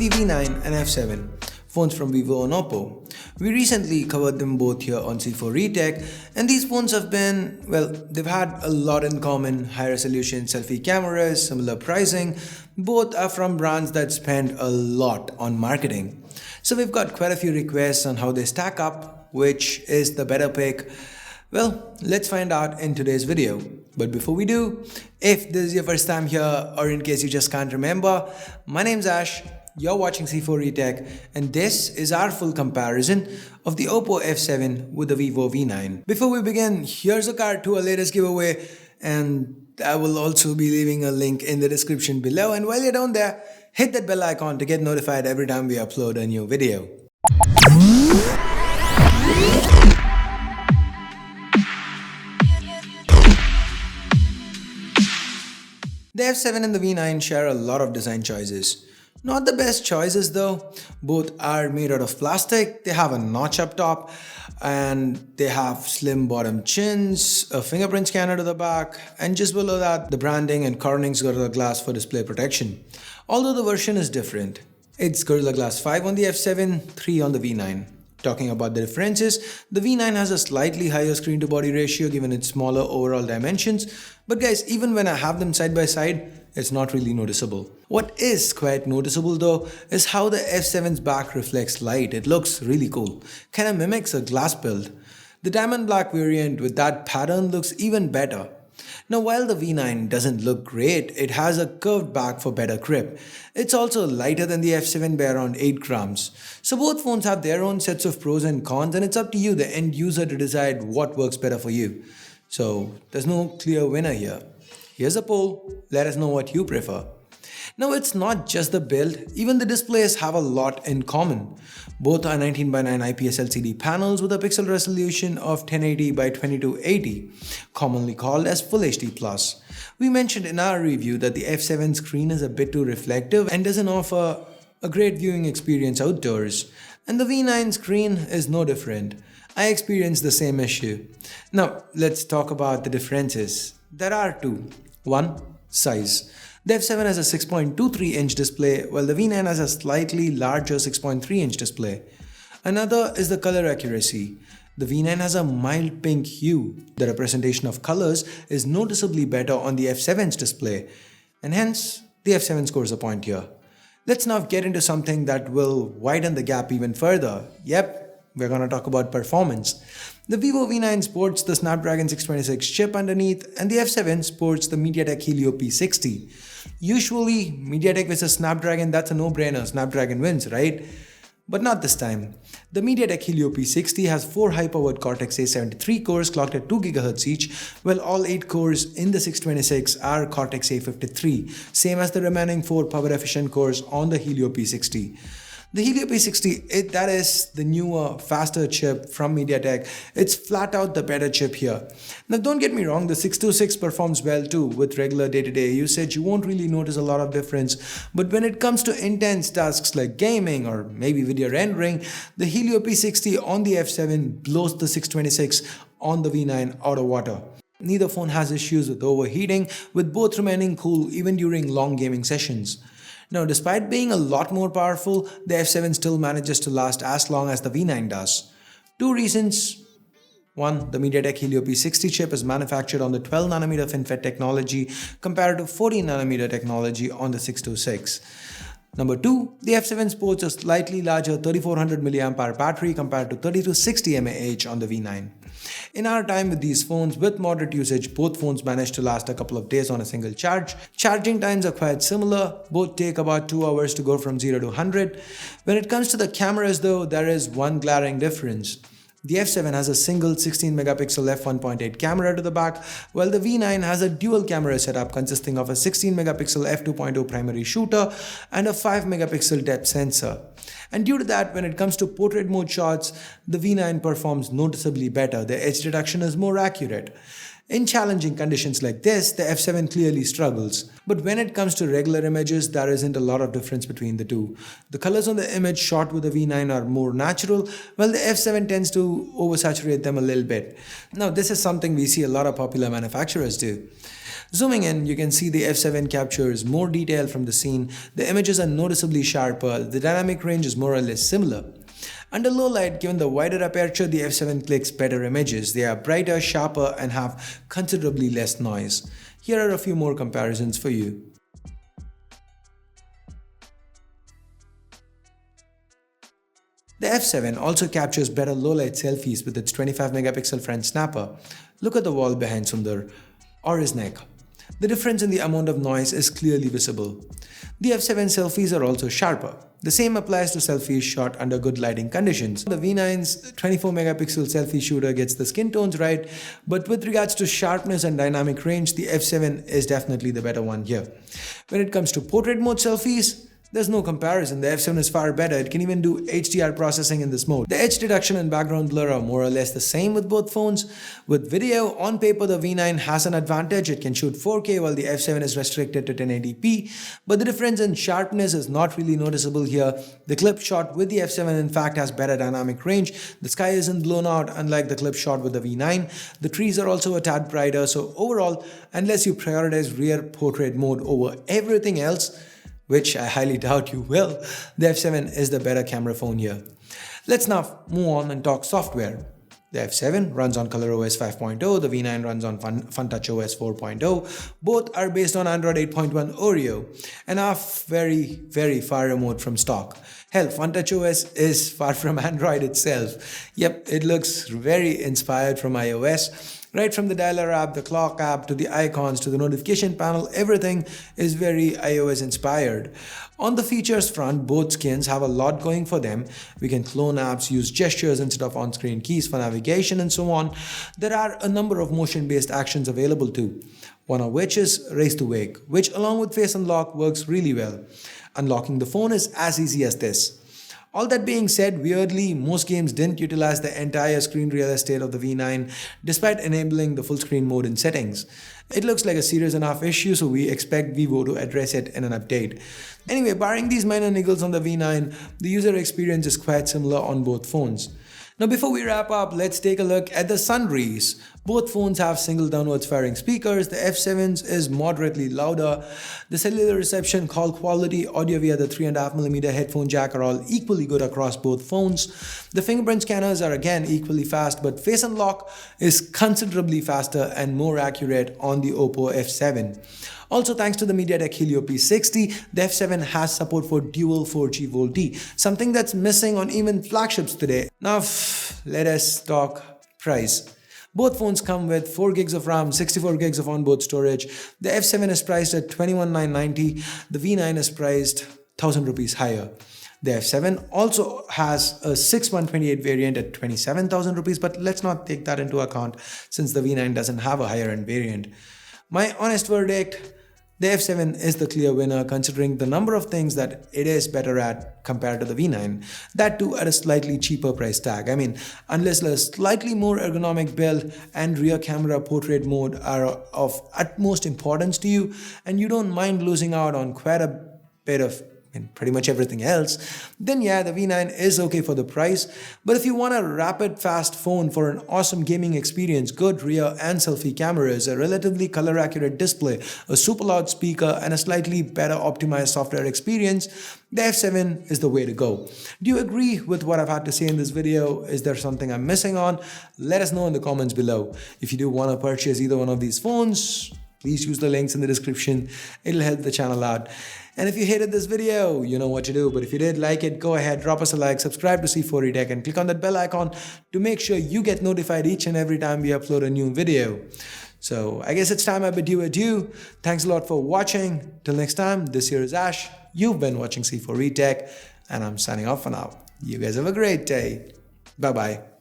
the V9 and F7, phones from Vivo and Oppo. We recently covered them both here on C4Retech, and these phones have been, well, they've had a lot in common: high resolution selfie cameras, similar pricing. Both are from brands that spend a lot on marketing. So we've got quite a few requests on how they stack up, which is the better pick. Well, let's find out in today's video. But before we do, if this is your first time here, or in case you just can't remember, my name's Ash, you're watching C4Retech, and this is our full comparison of the Oppo F7 with the Vivo V9. Before we begin, here's a card to our latest giveaway, and I will also be leaving a link in the description below. And while you're down there, hit that bell icon to get notified every time we upload a new video. The F7 and the V9 share a lot of design choices. Not the best choices though. Both are made out of plastic, they have a notch up top, and they have slim bottom chins, a fingerprint scanner to the back, and just below that, the branding and Corning's Gorilla Glass for display protection. Although the version is different. It's Gorilla Glass 5 on the F7, 3 on the V9. Talking about the differences, the V9 has a slightly higher screen to body ratio given its smaller overall dimensions, but guys, even when I have them side by side, it's not really noticeable. What is quite noticeable though is how the F7's back reflects light. It looks really cool, kinda mimics a glass build. The diamond black variant with that pattern looks even better. Now while the V9 doesn't look great, it has a curved back for better grip. It's also lighter than the F7 by around 8 grams. So both phones have their own sets of pros and cons, and it's up to you, the end user, to decide what works better for you. So there's no clear winner here. Here's a poll, let us know what you prefer. Now it's not just the build, even the displays have a lot in common. Both are 19:9 IPS LCD panels with a pixel resolution of 1080 by 2280, commonly called as Full HD+. We mentioned in our review that the F7 screen is a bit too reflective and doesn't offer a great viewing experience outdoors. And the V9 screen is no different. I experienced the same issue. Now let's talk about the differences. There are two. One, size. The F7 has a 6.23-inch display, while the V9 has a slightly larger 6.3-inch display. Another is the color accuracy. The V9 has a mild pink hue. The representation of colors is noticeably better on the F7's display, and hence the F7 scores a point here. Let's now get into something that will widen the gap even further. Yep, we're gonna talk about performance. The Vivo V9 sports the Snapdragon 626 chip underneath, and the F7 sports the Mediatek Helio P60. Usually, Mediatek versus Snapdragon, that's a no-brainer, Snapdragon wins, right? But not this time. The Mediatek Helio P60 has 4 high-powered Cortex A73 cores clocked at 2 GHz each, while all 8 cores in the 626 are Cortex A53, same as the remaining 4 power-efficient cores on the Helio P60. The Helio P60, that is the newer, faster chip from Mediatek. It's flat out the better chip here. Now don't get me wrong, the 626 performs well too. With regular day-to-day usage, you won't really notice a lot of difference. But when it comes to intense tasks like gaming or maybe video rendering, the Helio P60 on the F7 blows the 626 on the V9 out of water. Neither phone has issues with overheating, with both remaining cool even during long gaming sessions. Now, despite being a lot more powerful, the F7 still manages to last as long as the V9 does. Two reasons. One, the Mediatek Helio P60 chip is manufactured on the 12nm FinFET technology compared to 14nm technology on the 626. Number 2, the F7 sports a slightly larger 3400 mAh battery compared to 3260 mAh on the V9. In our time with these phones, with moderate usage, both phones manage to last a couple of days on a single charge. Charging times are quite similar, both take about 2 hours to go from 0 to 100. When it comes to the cameras though, there is one glaring difference. The F7 has a single 16-megapixel f1.8 camera to the back, while the V9 has a dual camera setup consisting of a 16-megapixel f2.0 primary shooter and a 5-megapixel depth sensor. And due to that, when it comes to portrait mode shots, the V9 performs noticeably better. The edge detection is more accurate. In challenging conditions like this, the F7 clearly struggles. But when it comes to regular images, there isn't a lot of difference between the two. The colors on the image shot with the V9 are more natural, while the F7 tends to oversaturate them a little bit. Now, this is something we see a lot of popular manufacturers do. Zooming in, you can see the F7 captures more detail from the scene, the images are noticeably sharper, the dynamic range is more or less similar. Under low light, given the wider aperture, the F7 clicks better images. They are brighter, sharper, and have considerably less noise. Here are a few more comparisons for you. The F7 also captures better low-light selfies with its 25-megapixel front snapper. Look at the wall behind Sundar, or his neck. The difference in the amount of noise is clearly visible. The F7 selfies are also sharper. The same applies to selfies shot under good lighting conditions. The V9's 24-megapixel selfie shooter gets the skin tones right, but with regards to sharpness and dynamic range, the F7 is definitely the better one here. When it comes to portrait mode selfies, there's no comparison. The F7 is far better. It can even do HDR processing in this mode. The edge detection and background blur are more or less the same with both phones. With video, on paper the V9 has an advantage. It can shoot 4K while the F7 is restricted to 1080p. But the difference in sharpness is not really noticeable here. The clip shot with the F7 in fact has better dynamic range. The sky isn't blown out unlike the clip shot with the V9. The trees are also a tad brighter. So overall, unless you prioritize rear portrait mode over everything else, which I highly doubt you will, the F7 is the better camera phone here. Let's now move on and talk software. The F7 runs on ColorOS 5.0, the V9 runs on FunTouchOS 4.0. Both are based on Android 8.1 Oreo and are very far removed from stock. Hell, FunTouchOS is far from Android itself. Yep, it looks very inspired from iOS. Right from the dialer app, the clock app, to the icons, to the notification panel, everything is very iOS inspired. On the features front, both skins have a lot going for them. We can clone apps, use gestures instead of on-screen keys for navigation and so on. There are a number of motion-based actions available too. One of which is Raise to Wake, which along with Face Unlock works really well. Unlocking the phone is as easy as this. All that being said, weirdly, most games didn't utilize the entire screen real estate of the V9 despite enabling the full screen mode in settings. It looks like a serious enough issue, so we expect Vivo to address it in an update. Anyway, barring these minor niggles on the V9, the user experience is quite similar on both phones. Now before we wrap up, let's take a look at the sundries. Both phones have single downwards firing speakers. The F7's is moderately louder. The cellular reception, call quality, audio via the 3.5mm headphone jack are all equally good across both phones. The fingerprint scanners are again equally fast, but Face Unlock is considerably faster and more accurate on the Oppo F7. Also, thanks to the Mediatek Helio P60, the F7 has support for dual 4G VoLTE, something that's missing on even flagships today. Now, let us talk price. Both phones come with 4 gigs of RAM, 64 gigs of onboard storage. The F7 is priced at 21,990. The V9 is priced 1,000 rupees higher. The F7 also has a 6128 variant at 27,000 rupees, but let's not take that into account since the V9 doesn't have a higher end variant. My honest verdict, the F7 is the clear winner considering the number of things that it is better at compared to the V9. That too at a slightly cheaper price tag. I mean, unless a slightly more ergonomic build and rear camera portrait mode are of utmost importance to you and you don't mind losing out on quite a bit of pretty much everything else, then yeah, the V9 is okay for the price. But if you want a rapid fast phone for an awesome gaming experience, good rear and selfie cameras, a relatively color accurate display, a super loud speaker and a slightly better optimized software experience, the F7 is the way to go. Do you agree with what I've had to say in this video? Is there something I'm missing on? Let us know in the comments below. If you do want to purchase either one of these phones, please use the links in the description. It'll help the channel out. And if you hated this video, you know what to do. But if you did like it, go ahead, drop us a like, subscribe to C4E Tech and click on that bell icon to make sure you get notified each and every time we upload a new video. So I guess it's time I bid you adieu. Thanks a lot for watching. Till next time, this here is Ash. You've been watching C4E Tech and I'm signing off for now. You guys have a great day. Bye-bye.